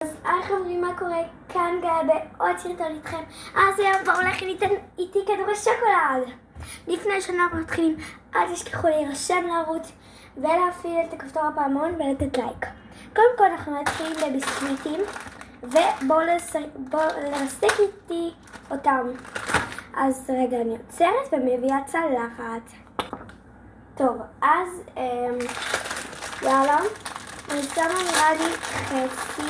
אז היי חברים, מה קורה? כאן גאה בעוד סרטון איתכם. אז היום כבר הולך איתי כדורי שוקולד. לפני שאנחנו מתחילים, אל תשכחו להירשם לערוץ ולהפעיל את הכפתור הפעמון ולתת לייק. קודם כל אנחנו מתחילים בביסקוויטים ובואו לרסק איתי אותם. אז רגע, אני עוצרת ומביאה צלחת. טוב, אז יאללה. אני שמה נראה לי חצי,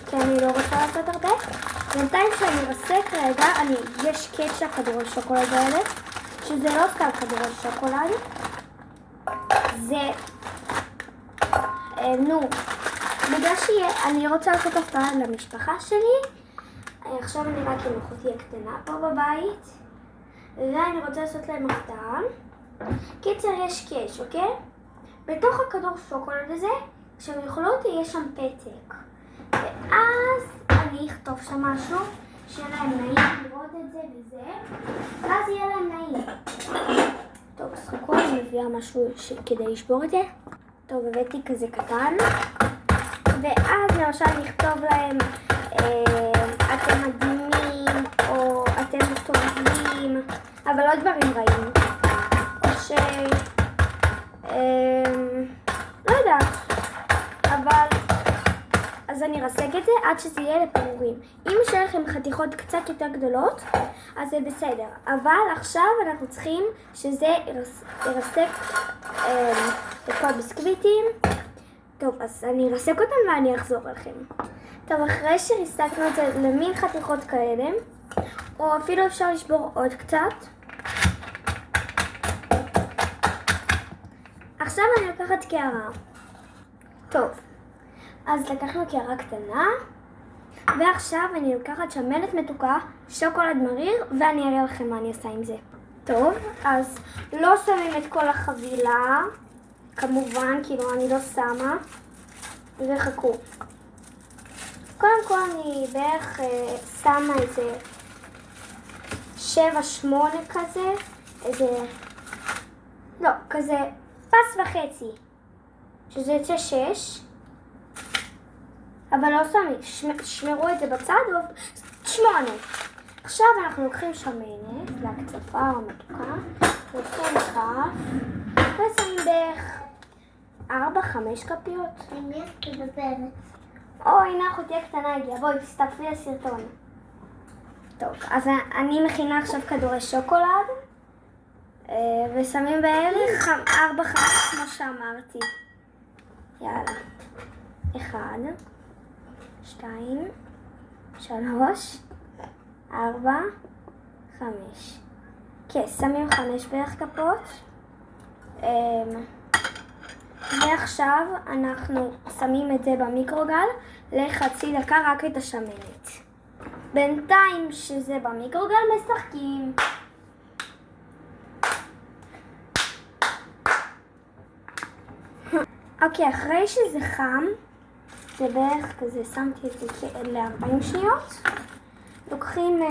כי אני לא רוצה לעשות הרבה. בינתיים שאני ארסק רגע, יש קטש כדורי שוקולד האלה, שזה לא סתם כדורי שוקולד. זה, בגלל שאני רוצה לעשות הפתעה למשפחה שלי. עכשיו אני רק עם אחותי הקטנה פה בבית, ואני רוצה לעשות להם הפתעה. קיצר, יש קטש, אוקיי? בתוך הכדור שוקולד הזה, כשהם יאכלו אותי, יש שם פתק. ואז אני אכתוב שם משהו, שיהיה להם נעים לראות את זה וזה, ואז יהיה להם נעים. טוב, אז חכו, אני מביאה משהו כדי לשבור את זה. טוב, הבאתי כזה קטן. ואז למשל נכתוב להם, אתם מדהימים, או אתם טובים, אבל לא דברים רעים. או לא יודעת, אבל אז אני ארסק את זה עד שזה יהיה לפירורים. אם יש לכם חתיכות קצת יותר גדולות, אז זה בסדר, אבל עכשיו אנחנו צריכים שזה ירסק את כל הביסקוויטים. טוב, אז אני ארסק אותם ואני אחזור לכם. טוב, אחרי שריסקנו את זה למין חתיכות כאלה, או אפילו אפשר לשבור עוד קצת. עכשיו אני לוקחת קערה. טוב, אז לקחנו קערה קטנה, ועכשיו אני לוקחת שמנת מתוקה, שוקולד מריר, ואני אראה לכם מה אני עושה עם זה. טוב, אז לא שמים את כל החבילה, כמובן, כאילו אני לא שמה, וחכו. קודם כל אני בערך שמה איזה 7-8 כזה, כזה פס וחצי, שזה יוצא 6, אבל לא שמים, שמרו את זה בצד, 8. עכשיו אנחנו לוקחים שמנת, להקצפה או מתוקה, לוקחים כף, ושמים בערך 4-5 כפיות. אני מדברת. הנה אחותי הקטנה הגיעה, בואי תסתכלי לסרטון. טוב, אז אני מכינה עכשיו כדורי שוקולד, ושמים בערך 4-5 כמו שאמרתי. יאללה. 1, 2, 3, 4, 5. כן, שמים 5 בערך כפות. ועכשיו אנחנו שמים את זה במיקרוגל לחצי דקה, רק את השמנת. בינתיים שזה במיקרוגל משחקים. אוקיי, אחרי שזה חם, זה בערך כזה, שמתי את זה ל-40 שניות. לוקחים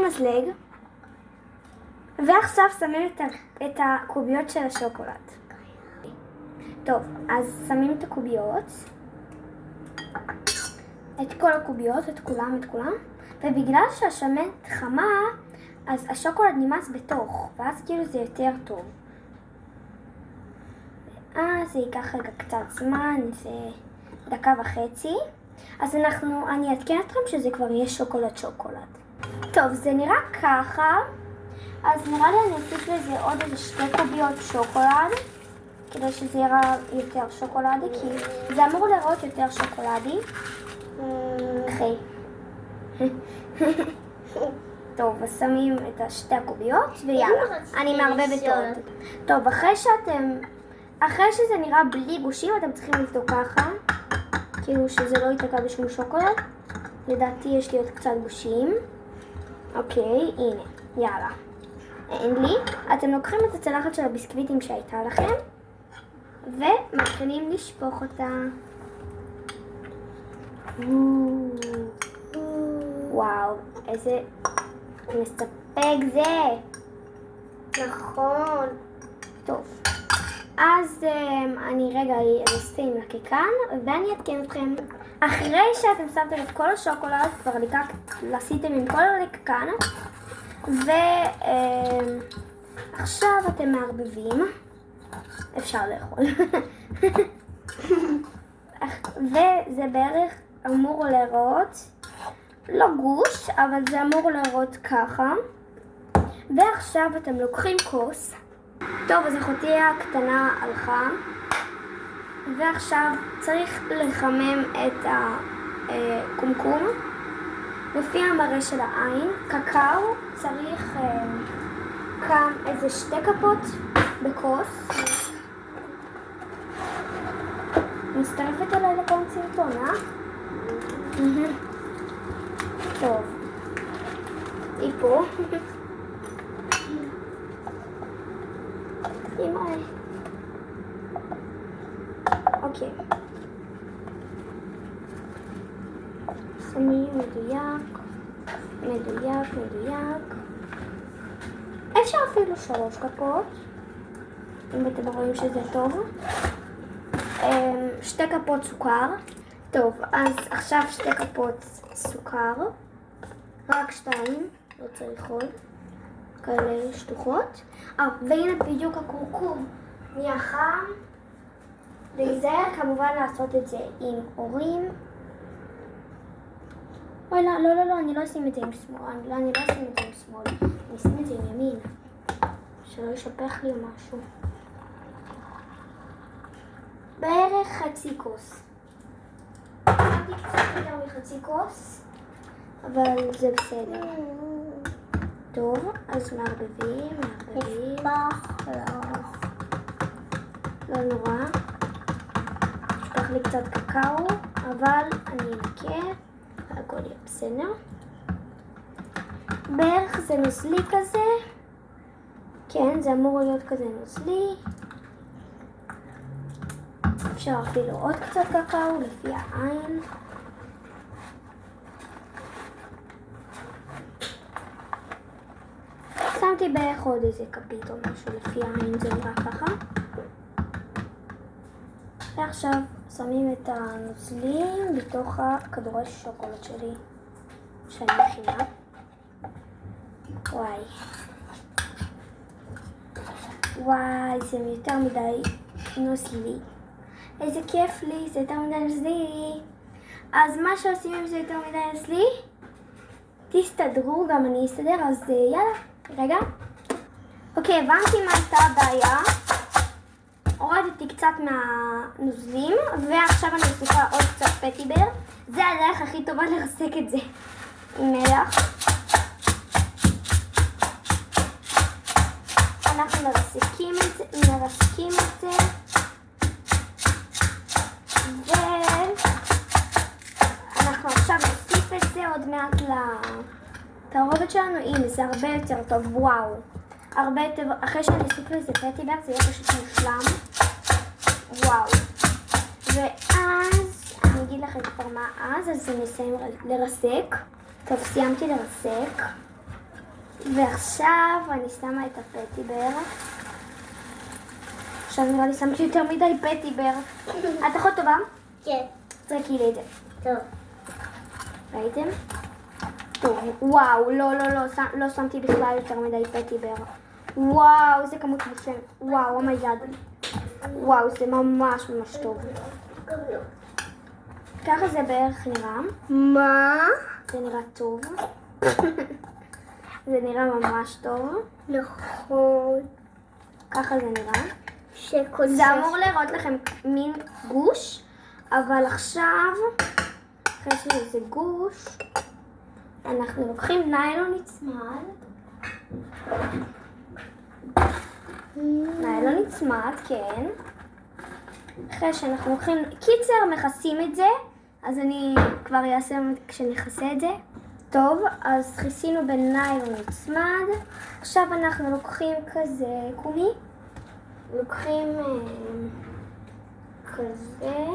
מזלג, ועכשיו שמים את הקוביות של השוקולד. טוב, אז שמים את הקוביות, את כל הקוביות, את כולם, ובגלל שהשמנת חמה, אז השוקולד נמאס בתוך, ואז כאילו זה יותר טוב. זה ייקח רגע קצת זמן, זה 1.5 דקות. אז אני אעדכן אתכם שזה כבר יהיה שוקולד. טוב, זה נראה ככה, אז נראה לי אני אוסיף לזה עוד איזה 2 קוביות שוקולד, כדי שזה יראה יותר שוקולדי, כי זה אמור לראות יותר שוקולדי. אחי. טוב, אז שמים את 2 הקוביות, ויאללה, אני מערבבת עוד. טוב, אחרי שזה נראה בלי גושים, אתם צריכים לבדוק ככה, כאילו שזה לא ייתקע בשום שוקולד. לדעתי יש לי עוד קצת גושים. אוקיי, הנה, יאללה. אין לי. אתם לוקחים את הצלחת של הביסקוויטים שהייתה לכם, ומתחילים לשפוך אותה. וואו, איזה מספק זה. נכון. טוב. אז אני רגע אשים לקיקן, ואני אתקן אתכם. אחרי שאתם שמתם את כל השוקולד, כבר עשיתם עם כל הלקיקן, ועכשיו אתם מערבבים. אפשר לאכול. וזה בערך אמור להיראות, לא גוש, אבל זה אמור להיראות ככה. ועכשיו אתם לוקחים כוס. טוב, אז אחותי הקטנה הלכה, ועכשיו צריך לחמם את הקומקום לפי המראה של העין. קקאו צריך כאן איזה 2 כפות בכוס. מצטרפת אליי לכאן סרטון, טוב, היא פה. אוקיי. שמים מדויק. אפשר אפילו 3 כפות, אם אתם רואים שזה טוב. 2 כפות סוכר. טוב, אז עכשיו 2 כפות סוכר. רק 2, לא צריך עוד. כאלה שטוחות. והנה בדיוק הקורקום נהיה חם. להיזהר כמובן לעשות את זה עם אורים. אוי, לא, אני לא אשים את זה עם שמאל. אני אשים את זה עם ימין. שלא ישפך לי משהו. בערך חצי כוס. שמתי קצת יותר מחצי כוס, אבל זה בסדר. טוב, אז מערבבים. לא נורא. אשפך לי קצת קקאו, אבל אני אנקה, הכל יהיה בסדר. בערך זה נוזלי כזה. כן, זה אמור להיות כזה נוזלי. אפשר אפילו עוד קצת קקאו לפי העין. שמתי בערך עוד איזה כפית או משהו לפי העין, זה נראה ככה. ועכשיו שמים את הנוזלים בתוך הכדורי שוקולד שלי שאני מכינה. וואי, זה יותר מדי נוזלי. איזה כיף לי, זה יותר מדי נוזלי. אז מה שעושים אם זה יותר מדי נוזלי, תסתדרו, גם אני אסתדר, אז יאללה, רגע. אוקיי, הבנתי מה הייתה הבעיה. הורדתי קצת מהנוזלים, ועכשיו אני אוסיפה עוד קצת פטיבר. זה הדרך הכי טובה לרסק את זה עם מלח. אנחנו מרסקים את זה, ואנחנו עכשיו נוסיף את זה עוד מעט לתערובת שלנו. הנה, זה הרבה יותר טוב, וואו. הרבה יותר, אחרי שאני אוסיף לזה פטיבר, זה יהיה פשוט מושלם. וואו. ואז, אני אגיד לכם כבר מה אז אני אסיים לרסק. טוב, סיימתי לרסק. ועכשיו אני שמה את הפטיבר. עכשיו נראה לי שמתי יותר מדי פטיבר. את אחות טובה? כן. זרקי לי את זה. טוב. ראיתם? טוב, וואו, לא שמתי בכלל יותר מדי פטיבר. וואו, זה כמות מושלם. וואו, אומייגאד. וואו, זה ממש טוב. ככה זה בערך נראה. מה? זה נראה טוב. זה נראה ממש טוב. נכון. ככה זה נראה. זה אמור לראות לכם מין גוש, אבל עכשיו, אחרי שזה גוש, אנחנו לוקחים ניילון נצמד. ניילון נצמד, כן. אחרי שאנחנו לוקחים, קיצר, מכסים את זה, אז אני כבר אעשה כשנכסה את זה. טוב, אז כיסינו בניילון נצמד. עכשיו אנחנו לוקחים כזה קומי. לוקחים כזה.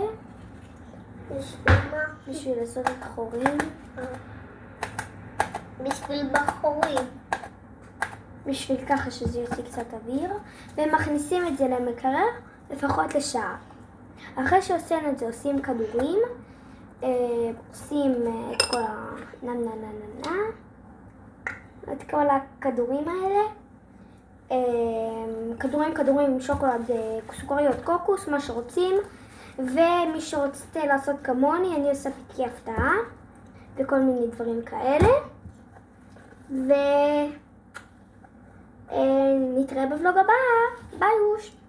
בשביל לעשות את החורים. בשביל בחורים. בשביל ככה שזה יוציא קצת אוויר. ומכניסים את זה למקרר לפחות לשעה. אחרי שעושים את זה, עושים כדורים, עושים את כל את כל הכדורים האלה, כדורים עם שוקולד, סוכריות קוקוס, מה שרוצים, ומי שרוצה לעשות כמוני, אני עושה פיקי הפתעה, וכל מיני דברים כאלה, ונתראה בוולוג הבא, ביי אוש!